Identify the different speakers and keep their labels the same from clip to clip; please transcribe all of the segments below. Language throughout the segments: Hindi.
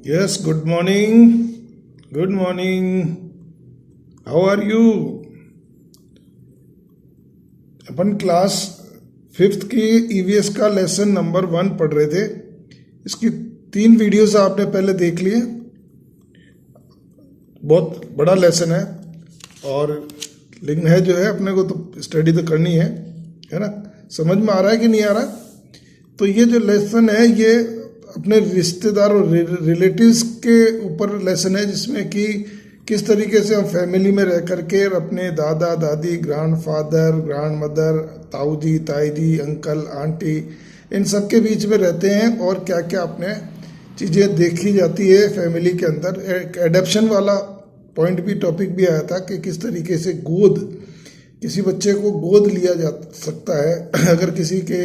Speaker 1: Yes, good morning. Good morning. How are you? Upon class fifth की ईवीएस का लेसन नंबर 1 पढ़ रहे थे। इसकी 3 वीडियोस आपने पहले देख लिए। बहुत बड़ा लेसन है और लेकिन है जो है अपने को तो स्टडी तो करनी है ना। समझ में आ रहा है कि नहीं आ रहा? तो ये जो लेसन है ये अपने रिश्तेदार और रिलेटिव्स के ऊपर लेसन है, जिसमें कि किस तरीके से हम फैमिली में रह करके अपने दादा दादी, ग्रैंड फादर, ग्रैंड मदर, ताऊ जी, ताई जी, अंकल, आंटी, इन सब के बीच में रहते हैं और क्या क्या अपने चीज़ें देखी जाती है फैमिली के अंदर। एक एडेप्शन वाला पॉइंट भी, टॉपिक भी आया था कि किस तरीके से किसी बच्चे को गोद लिया जा सकता है। अगर किसी के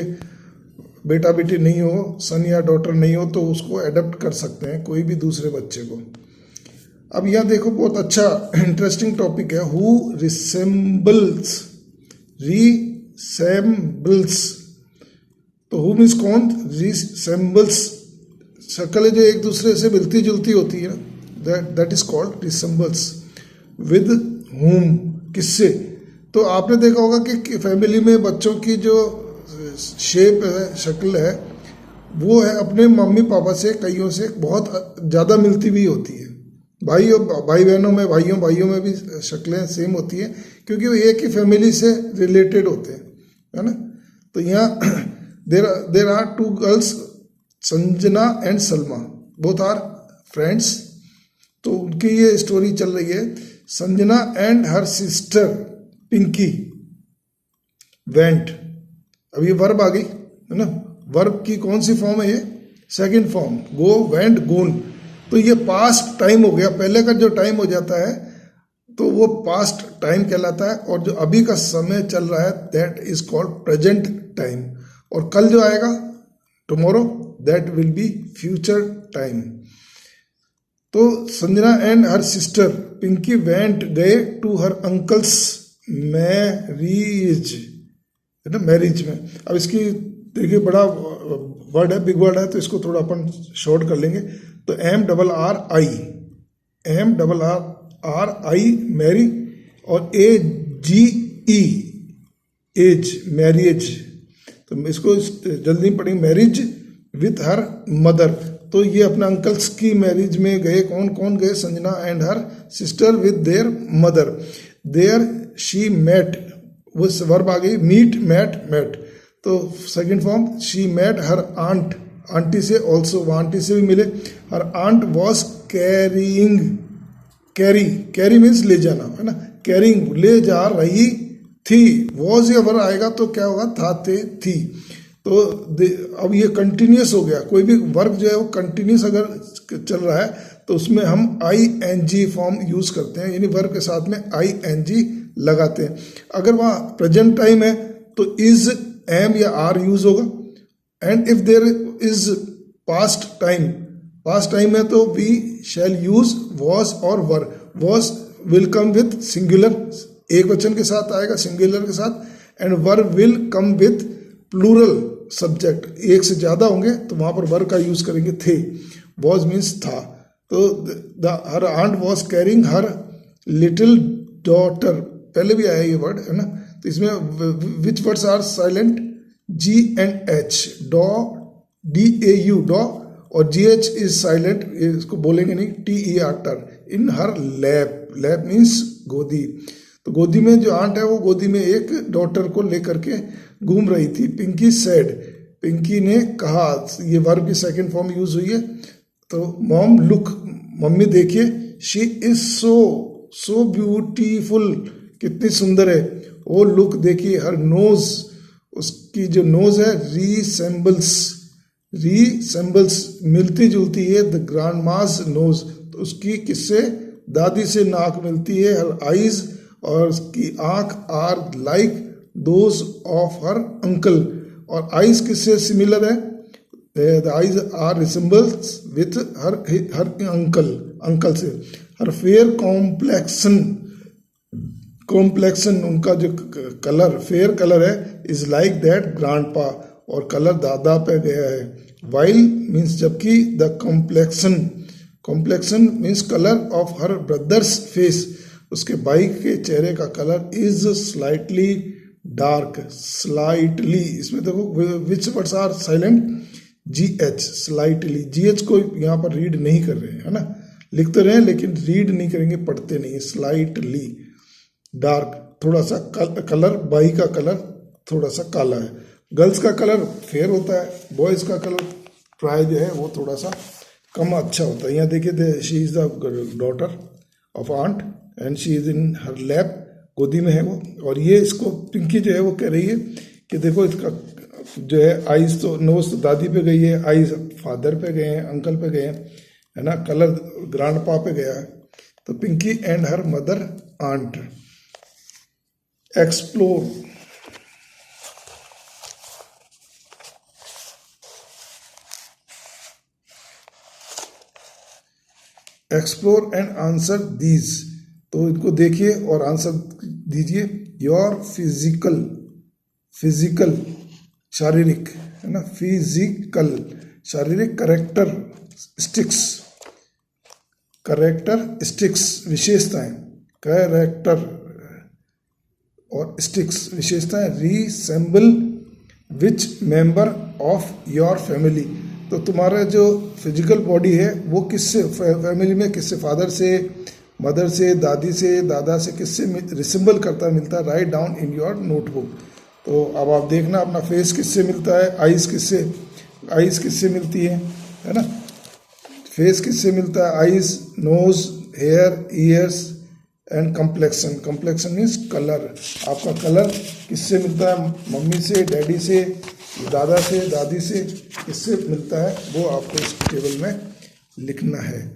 Speaker 1: बेटा बेटी नहीं हो, सन या डॉटर नहीं हो, तो उसको एडप्ट कर सकते हैं कोई भी दूसरे बच्चे को। अब यहाँ देखो, बहुत अच्छा इंटरेस्टिंग टॉपिक है। हु रिसेम्बल्स, तो हु मीन्स कौन, रिसेम्बल्स शक्ल जो एक दूसरे से मिलती जुलती होती है, that is called resembles. With whom, किससे? तो आपने देखा होगा कि फैमिली में बच्चों की जो शेप है, शक्ल है, वो है अपने मम्मी पापा से, कईयों से बहुत ज़्यादा मिलती भी होती है। भाई बहनों में, भाइयों में भी शक्लें सेम होती हैं, क्योंकि वो एक ही फैमिली से रिलेटेड होते हैं, है ना। तो यहाँ there are 2 girls, Sanjana and Salma, both are friends. तो उनकी ये स्टोरी चल रही है। Sanjana and her sister Pinky went, अब ये वर्ब आ गई है ना। वर्ब की कौन सी फॉर्म है ये? सेकंड फॉर्म, गो, वेंट, गोन। तो ये पास्ट टाइम हो गया। पहले का जो टाइम हो जाता है तो वो पास्ट टाइम कहलाता है, और जो अभी का समय चल रहा है that is called present time. और कल जो आएगा, tomorrow, that will be future time. तो Sanjana and her sister Pinky went, गए टू हर अंकल्स मैरिज, है ना, मैरिज में। अब इसकी देखिए बड़ा वर्ड है, बिग वर्ड है, तो इसको थोड़ा अपन शॉर्ट कर लेंगे। तो MRRI मैरी, और AGE एज, मैरिज। तो इसको जल्दी पढ़ेंगे, मैरिज विथ हर मदर। तो ये अपने अंकल्स की मैरिज में गए। कौन कौन गए? Sanjana and her sister with their mother. There she met, वो वर्ब आ गई, मीट, मेट। तो second form, she met her aunt, aunty से, ऑल्सो वो आंटी से भी मिले। Her aunt was carrying, carry means ले जाना, है ना। कैरिंग, ले जा रही थी। वॉज या वर्ब आएगा तो क्या होगा? था, थे, थी। तो अब ये कंटिन्यूस हो गया। कोई भी वर्ब जो है वो कंटिन्यूस अगर चल रहा है तो उसमें हम ING फॉर्म यूज करते हैं, यानी वर्ब के साथ में ING लगाते हैं। अगर वहाँ प्रेजेंट टाइम है तो इज, एम या आर यूज होगा। And if there is past time है तो वी शैल यूज वॉज और were. Was will come with singular, एक वचन के साथ आएगा, सिंगुलर के साथ। And were will come with plural subject, एक से ज्यादा होंगे तो वहां पर वर का यूज करेंगे, थे। वॉज मीन्स था। तो her aunt was carrying her little daughter, पहले भी आया ये वर्ड, है ना। तो इसमें which words are silent? G and H, डॉ, DAU, डॉ, और GH इज साइलेंट, इसको बोलेंगे नहीं, TER, इन हर लैप मीन्स गोदी। तो गोदी में जो आंट है वो गोदी में एक डॉटर को लेकर के घूम रही थी। पिंकी सेड, पिंकी ने कहा, ये वर्ब की सेकंड फॉर्म यूज हुई है। तो मॉम लुक, मम्मी देखिए, शी इज सो ब्यूटीफुल, कितनी सुंदर है। ओ लुक, देखिए, हर नोज, उसकी जो नोज है, रिसेम्बल्स, मिलती जुलती है, द ग्रैंडमास नोज, तो उसकी किससे? दादी से नाक मिलती है। हर आईज, और उसकी आंख, are like those of her uncle, और आईज किससे सिमिलर है? The eyes are resembles with her uncle से। हर फेयर कॉम्प्लेक्शन, उनका जो कलर, फेयर कलर है, इज लाइक दैट ग्रैंडपा, और कलर दादा पे गया है। वाइल मीन्स जबकि, the complexion complexion means colour of her brother's face, उसके भाई के चेहरे का colour is slightly dark, slightly, इसमें देखो which words are silent, GH, slightly, GH को यहाँ पर रीड नहीं कर रहे हैं, है ना, लिखते रहे लेकिन रीड नहीं करेंगे, पढ़ते नहीं, स्लाइटली डार्क, थोड़ा सा कलर, बाई का कलर थोड़ा सा काला है, गर्ल्स का कलर फेयर होता है, बॉयज़ का कलर ट्राई जो है वो थोड़ा सा कम अच्छा होता है। यहाँ देखिए, she is the daughter of aunt and she is in her lap, गोदी में है वो, और ये इसको पिंकी जो है वो कह रही है कि देखो इसका जो है आईज तो नोज तो दादी पे गई है, आईज फादर पे गए हैं, अंकल पे गए हैं, है ना, कलर ग्रांड पा पे गया है। तो Pinky and her mother aunt explore, explore and answer these, तो इनको देखिए और आंसर दीजिए। योर फिजिकल शारीरिक, है ना, फिजिकल शारीरिक करेक्टरिस्टिक्स विशेषताएं, कैरेक्टर और स्टिक्स विशेषताएं, resemble which member of your family, तो तुम्हारा जो फिजिकल बॉडी है वो किससे, फैमिली में किससे, फादर से, मदर से, दादी से, दादा से, किससे रिसेंबल करता मिलता है, write down in your notebook. तो अब आप देखना अपना फेस किससे मिलता है, आइज़ किससे मिलती है ना, फेस किससे मिलता है, eyes, nose, hair, ears and complexion means colour, आपका कलर किससे मिलता है, मम्मी से, डैडी से, दादा से, दादी से, किससे मिलता है, वो आपको इस टेबल में लिखना है।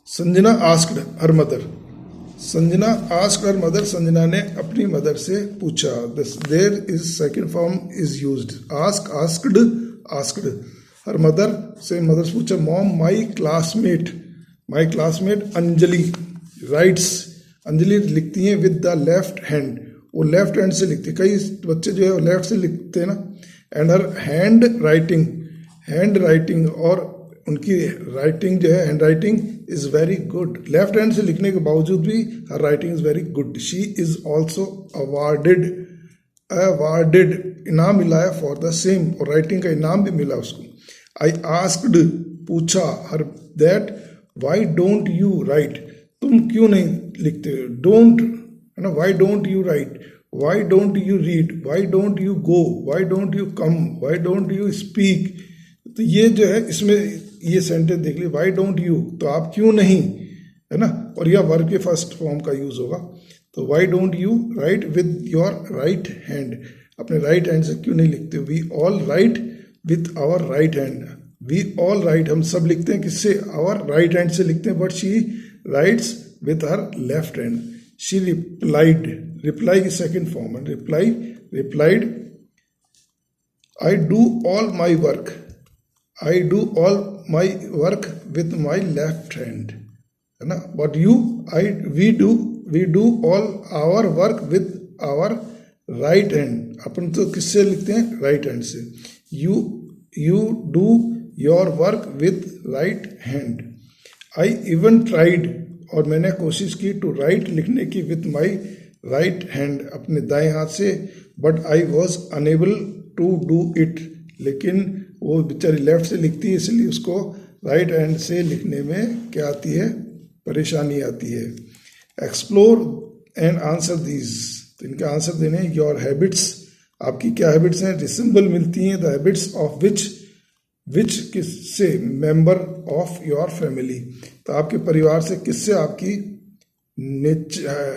Speaker 1: Sanjana asked her mother, Sanjana ने अपनी मदर से पूछा, there is second form is used, asked, her mother से पूछा, mom my classmate Anjali writes, Anjali लिखती हैं विद द लेफ्ट हैंड, वो लेफ्ट हैंड से लिखती है, कई बच्चे जो है वो लेफ्ट से लिखते हैं ना, एंड हर हैंड राइटिंग और उनकी राइटिंग जो है, handwriting is very good, left hand से लिखने के बावजूद भी her writing is very good. She is also awarded, इनाम मिला है फॉर द सेम, और राइटिंग का इनाम भी मिला उसको। आई आस्क्ड, पूछा, her that why don't you write, तुम क्यों नहीं लिखते, डोंट, है ना, why don't you write, why don't you read, why don't you go, why don't you come, Y don't you speak, तो ये जो है इसमें ये सेंटेंस देख लीजिए, वाई डोंट यू, तो आप क्यों नहीं, है ना, और यह वर्ब के फर्स्ट फॉर्म का यूज होगा, तो why don't you write with your right hand, अपने राइट हैंड से क्यों नहीं लिखते, we all write with our right hand, we all write, हम सब लिखते हैं किससे, आवर राइट हैंड से लिखते हैं, but she writes with her left hand. She reply की सेकेंड फॉर्म है, replied, I do all my work with my left hand, है ना, but you, we do all our work with our right hand, अपन तो किससे लिखते हैं, राइट हैंड से, you do your work with right hand. I even tried, और मैंने कोशिश की, टू राइट, लिखने की, विथ माई राइट हैंड, अपने दाएं हाथ से, but I was unable to do it, लेकिन वो बेचारी लेफ्ट से लिखती है, इसलिए उसको राइट हैंड से लिखने में क्या आती है, परेशानी आती है। एक्सप्लोर एंड आंसर दीज, तो इनके आंसर देने, योर हैबिट्स, आपकी क्या हैबिट्स हैं, रिसेंबल मिलती हैं, द हैबिट्स ऑफ विच किससे, मेंबर ऑफ योर फैमिली, तो आपके परिवार से किससे आपकी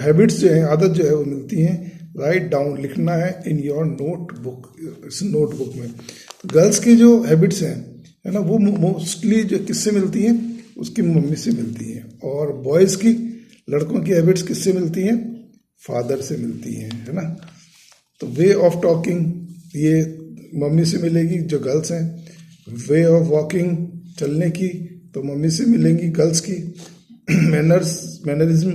Speaker 1: हैबिट्स जो है, आदत जो है वो मिलती हैं, राइट डाउन, लिखना है, इन योर नोटबुक, इस नोटबुक में। तो गर्ल्स की जो हैबिट्स हैं, है ना, वो मोस्टली जो किससे मिलती हैं, उसकी मम्मी से मिलती हैं, और बॉयज़ की, लड़कों की हैबिट्स किससे मिलती हैं, फादर से मिलती हैं, है ना। तो वे ऑफ टॉकिंग, ये मम्मी से मिलेगी जो गर्ल्स हैं, वे ऑफ वॉकिंग, चलने की, तो मम्मी से मिलेंगी गर्ल्स की, मैनरिज्म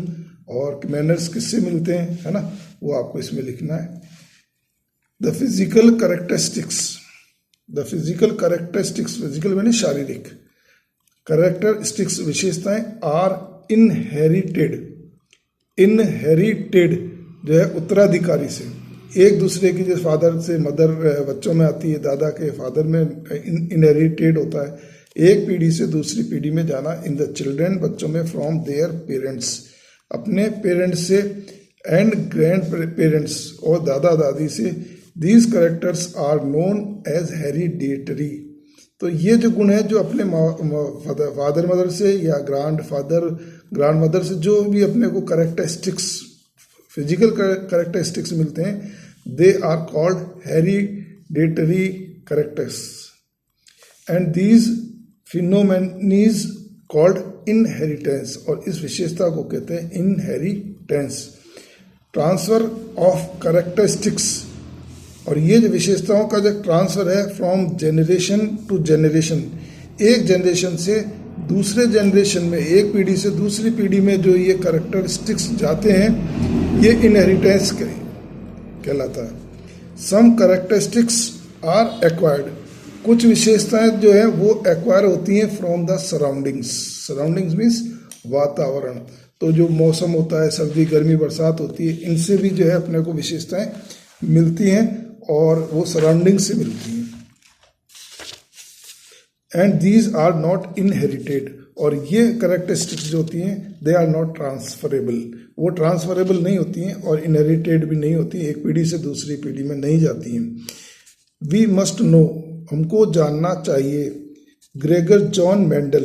Speaker 1: और मैनर्स किससे मिलते हैं, है ना, वो आपको इसमें लिखना है। The physical characteristics, the physical characteristics, physical यानी शारीरिक, करेक्टरिस्टिक्स विशेषताएं आर इनहेरिटेड, इनहेरिटेड जो है उत्तराधिकारी से, एक दूसरे की जैसे फादर से मदर बच्चों में आती है, दादा के फादर में इनहेरिटेड होता है, एक पीढ़ी से दूसरी पीढ़ी में जाना। इन द चिल्ड्रन, बच्चों में, फ्रॉम देयर पेरेंट्स, अपने पेरेंट्स से, एंड ग्रैंड पेरेंट्स और दादा दादी से। These characters are known as hereditary, तो ये जो गुण है जो अपने फादर मदर से या ग्रांड फादर ग्रांड मदर से जो भी अपने को करेक्टरिस्टिक्स, फिजिकल करेक्टरिस्टिक्स मिलते हैं, they are called hereditary characters, and these phenomena called inheritance, और इस विशेषता को कहते हैं इनहेरिटेंस। ट्रांसफर ऑफ करेक्टरिस्टिक्स, और ये जो विशेषताओं का जो ट्रांसफर है फ्रॉम जेनरेशन टू जेनरेशन, एक जनरेशन से दूसरे जनरेशन में, एक पीढ़ी से दूसरी पीढ़ी में जो ये करेक्टरिस्टिक्स जाते हैं, ये इनहेरिटेंस कहलाता है। सम करेक्टरिस्टिक्स आर एक्वायर्ड, कुछ विशेषताएं जो है वो एक्वायर होती हैं from the surroundings, surroundings means वातावरण, तो जो मौसम होता है, सर्दी गर्मी बरसात होती है, इनसे भी जो है अपने को विशेषताएं मिलती हैं और वो सराउंडिंग से मिलती हैं। And these are not inherited, और ये करेक्टरिस्टिक्स जो होती हैं दे आर नॉट ट्रांसफरेबल, वो ट्रांसफरेबल नहीं होती हैं और इनहेरिटेड भी नहीं होती, एक पीढ़ी से दूसरी पीढ़ी में नहीं जाती हैं। वी मस्ट नो, हमको जानना चाहिए। ग्रेगर जॉन मेंडल,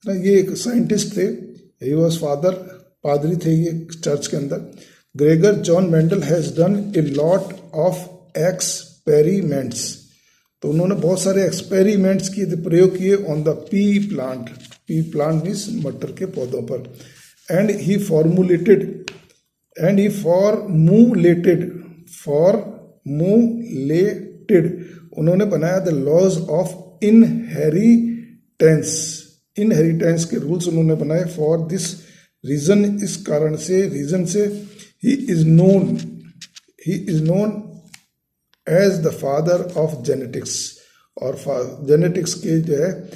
Speaker 1: ये एक साइंटिस्ट थे, ही वॉज फादर, पादरी थे ये चर्च के अंदर। Gregor John Mendel has done a lot of experiments, तो उन्होंने बहुत सारे एक्सपेरिमेंट्स किए थे, प्रयोग किए on the pea plant, pea plant means मटर के पौधों पर। And he formulated, and he formulated, उन्होंने बनाया the laws of inheritance, inheritance के रूल्स उन्होंने बनाए। फॉर दिस रीजन, इस कारण से, रीजन से, he is known as the father of genetics, और जेनेटिक्स के जो है,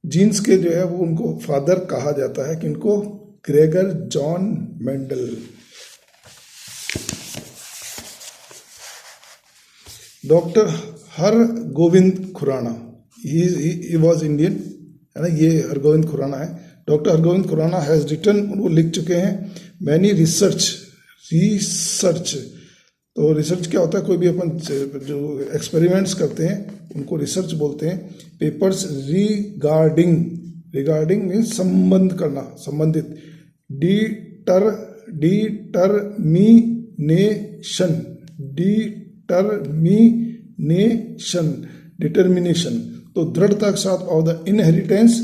Speaker 1: जीन्स के जो है वो उनको फादर कहा जाता है, किनको? Gregor John Mendel. Doctor Hargovind Khurana, he was Indian, है ना, ये हरगोविंद खुराना है। Doctor Hargovind Khurana has written, वो लिख चुके हैं मैनी रिसर्च, तो रिसर्च क्या होता है? कोई भी अपन जो एक्सपेरिमेंट्स करते हैं उनको रिसर्च बोलते हैं। पेपर्स रिगार्डिंग मीन्स संबंध करना, संबंधित। डिटर्मिनेशन, तो दृढ़ता के साथ of the inheritance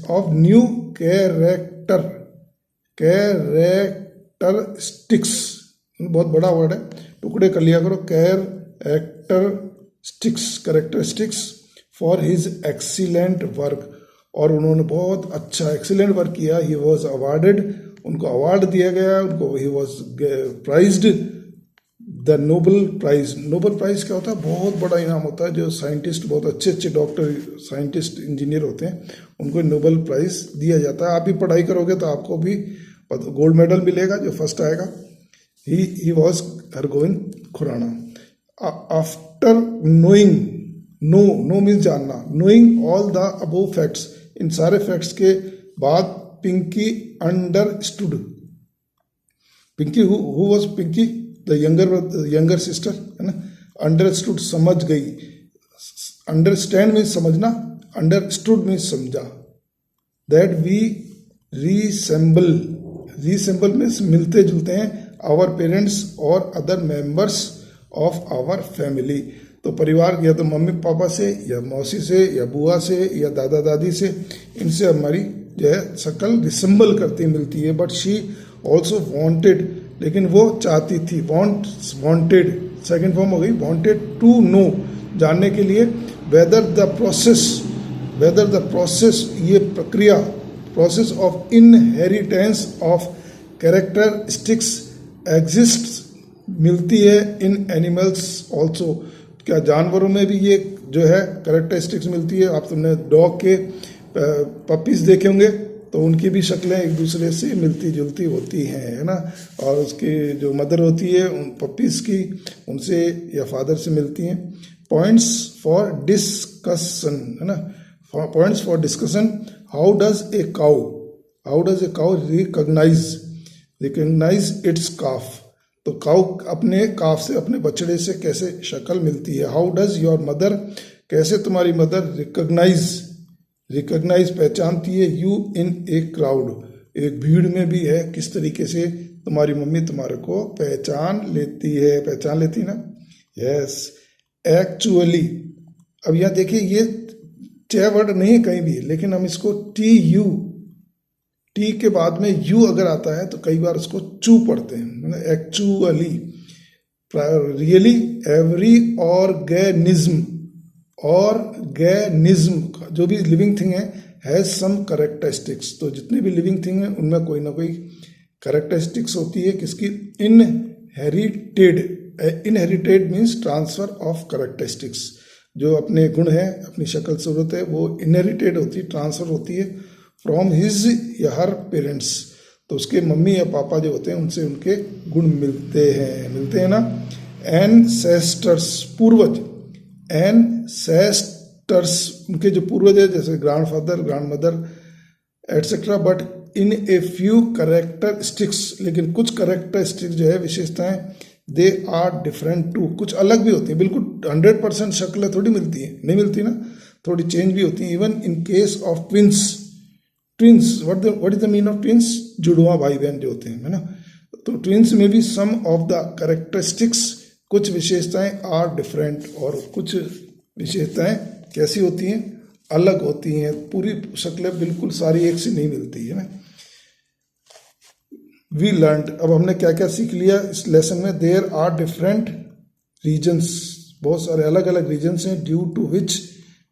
Speaker 1: of new characteristics, बहुत बड़ा वर्ड है, टुकड़े कर लिया करो। Characteristics for his excellent work, और उन्होंने बहुत अच्छा एक्सीलेंट वर्क किया। ही वॉज अवार्डेड, उनको अवार्ड दिया गया, उनको he was prized the Nobel prize. Nobel prize क्या होता है? बहुत बड़ा इनाम होता है, जो साइंटिस्ट, बहुत अच्छे अच्छे डॉक्टर, साइंटिस्ट, इंजीनियर होते हैं, उनको नोबल प्राइज दिया जाता है। आप भी पढ़ाई करोगे तो आपको भी गोल्ड मेडल मिलेगा, जो फर्स्ट आएगा। He was Hargobind Khorana. After knowing, know means जानना, knowing all the above facts, इन सारे फैक्ट्स के बाद Pinky understood, Pinky who was Pinky the younger sister, है ना, अंडरस्टूड समझ गई, अंडरस्टैंड मीन्स समझना, अंडरस्टूड मीन्स समझा। दैट वी रीसेंबल मीन्स मिलते जुलते हैं, आवर पेरेंट्स और other members of our family, तो परिवार या तो मम्मी पापा से या मौसी से या बुआ से या दादा दादी से, इनसे हमारी जो है शक्ल रिसेंबल करती मिलती है। बट शी ऑल्सो वॉन्टेड, लेकिन वो चाहती थी, वॉन्टेड सेकेंड फॉर्म हो गई, वॉन्टेड टू नो, जानने के लिए, वेदर द प्रोसेस ये प्रक्रिया, process of inheritance of characteristics exist मिलती है इन एनिमल्स ऑल्सो, क्या जानवरों में भी ये जो है करेक्टरिस्टिक्स मिलती है। आप तुमने डॉग के पपीज देखे होंगे तो उनकी भी शक्लें एक दूसरे से मिलती जुलती होती हैं, है ना। और उसकी जो मदर होती है उन पपीज की, उनसे या फादर से मिलती हैं। पॉइंट्स फॉर डिस्कशन, है ना, points for discussion. How does a cow recognise its calf. तो काउ अपने काफ से, अपने बछड़े से कैसे शक्ल मिलती है। हाउ डज योर मदर, कैसे तुम्हारी मदर रिकॉग्नाइज पहचानती है यू इन ए क्राउड, एक भीड़ में भी है, किस तरीके से तुम्हारी मम्मी तुम्हारे को पहचान लेती है ना। Yes, actually. अब यहाँ देखिए ये चे वर्ड नहीं है कहीं भी, लेकिन हम इसको टी के बाद में यू अगर आता है तो कई बार उसको चू पढ़ते हैं। एक्चुअली, रियली, एवरी ऑर्गेनिज्म जो भी लिविंग थिंग है हैज सम कैरेक्टरिस्टिक्स। तो जितनी भी लिविंग थिंग है उनमें कोई ना कोई कैरेक्टरिस्टिक्स होती है। किसकी? Inherited means transfer of characteristics. जो अपने गुण है, अपनी शक्ल सूरत है, वो इनहेरिटेड होती है, ट्रांसफर होती है फ्रॉम हिज या हर पेरेंट्स। तो उसके मम्मी या पापा जो होते हैं उनसे उनके गुण मिलते हैं ना। एनसेस्टर्स, पूर्वज, एनसेस्टर्स उनके जो पूर्वज है, जैसे grandfather, grandmother etcetera. But in a few characteristics, लेकिन कुछ कैरेक्टरिस्टिक्स जो है, विशेषताएं, दे आर डिफरेंट टू, कुछ अलग भी होती है। बिल्कुल 100% शक्ल थोड़ी मिलती है, नहीं मिलती ना, थोड़ी चेंज भी होती है। Even in case of twins, what is the mean of twins? जुड़वा भाई बहन जो होते हैं, है ना। तो ट्विंस में भी सम ऑफ द कैरेक्टरिस्टिक्स, कुछ विशेषताएं आर डिफरेंट, और कुछ विशेषताएं कैसी होती हैं? अलग होती हैं। पूरी शक्लें बिल्कुल सारी एक सी नहीं मिलती है ना। वी लर्नड, अब हमने क्या क्या सीख लिया इस लेसन में। देयर आर डिफरेंट रीजन्स, बहुत सारे अलग अलग रीजन्स हैं, ड्यू टू विच,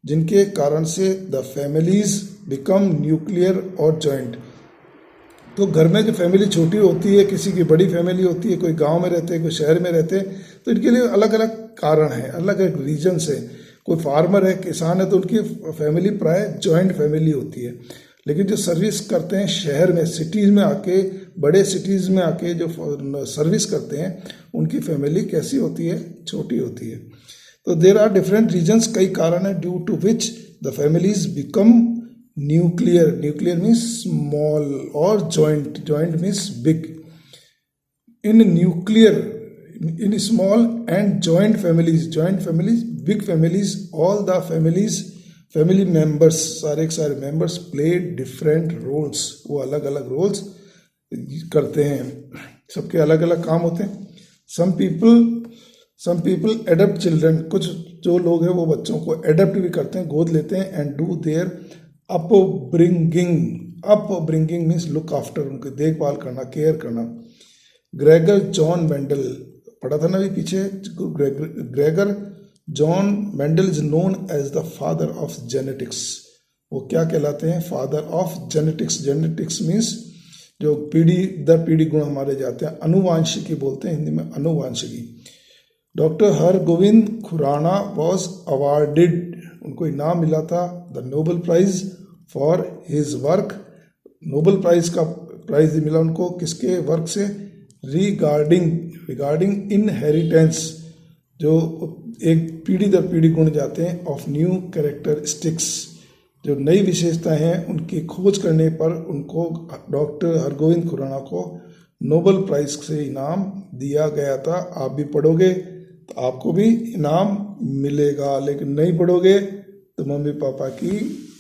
Speaker 1: जिनके कारण से द फैमिलीज बिकम न्यूक्लियर और जॉइंट। तो घर में जो फैमिली छोटी होती है, किसी की बड़ी फैमिली होती है, कोई गांव में रहते हैं, कोई शहर में रहते हैं, तो इनके लिए अलग अलग कारण हैं, अलग अलग रीजन्स हैं। कोई फार्मर है, किसान है, तो उनकी फैमिली प्राय जॉइंट फैमिली होती है। लेकिन जो सर्विस करते हैं शहर में, सिटीज़ में आके, बड़े सिटीज़ में आके जो सर्विस करते हैं, उनकी फैमिली कैसी होती है? छोटी होती है। तो देर आर डिफरेंट रीजन्स, कई कारण है, due to which the families become nuclear means small, और joint means big. In small and joint families, big families, all the family members, सारे के सारे मेंबर्स प्ले डिफरेंट रोल्स, वो अलग अलग रोल्स करते हैं, सबके अलग अलग काम होते हैं। सम पीपल एडप्ट चिल्ड्रन, कुछ जो लोग हैं वो बच्चों को एडप्ट भी करते हैं, गोद लेते हैं। And do their upbringing means look after, उनकी देखभाल करना, केयर करना। ग्रेगर जॉन मेंडल, पढ़ा था ना अभी पीछे, Gregor John Mendel is known as the father of genetics. वो क्या कहलाते हैं? Father of genetics. Genetics means जो पीढ़ी दर पीढ़ी गुण हमारे जाते हैं, अनुवांशिकी बोलते हैं हिंदी में, अनुवांशिकी। Doctor Hargovind Khorana was awarded, उनको इनाम मिला था the Nobel prize for his work. Nobel prize का प्राइज मिला उनको, किसके वर्क से? रिगार्डिंग इनहेरिटेंस, जो एक पीढ़ी दर पीढ़ी गुण जाते हैं, ऑफ न्यू कैरेक्टरिस्टिक्स, जो नई विशेषताएं हैं उनकी खोज करने पर उनको डॉक्टर हरगोविंद खुराना को नोबेल प्राइज से इनाम दिया गया था। आप भी पढ़ोगे तो आपको भी इनाम मिलेगा, लेकिन नहीं पढ़ोगे तो मम्मी पापा की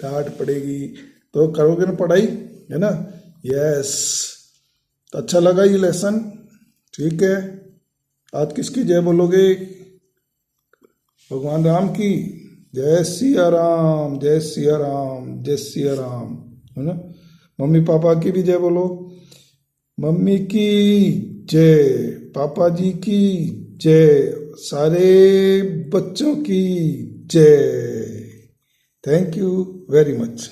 Speaker 1: डांट पड़ेगी। तो करोगे ना पढ़ाई, है ना। यस, तो अच्छा लगा ये लेसन, ठीक है। आज किसकी जय बोलोगे? भगवान राम की। जय सिया राम, जय सिया राम, जय सिया राम, है ना। मम्मी पापा की भी जय बोलो। मम्मी की जय, पापा जी की जय, सारे बच्चों की जय। Thank you very much.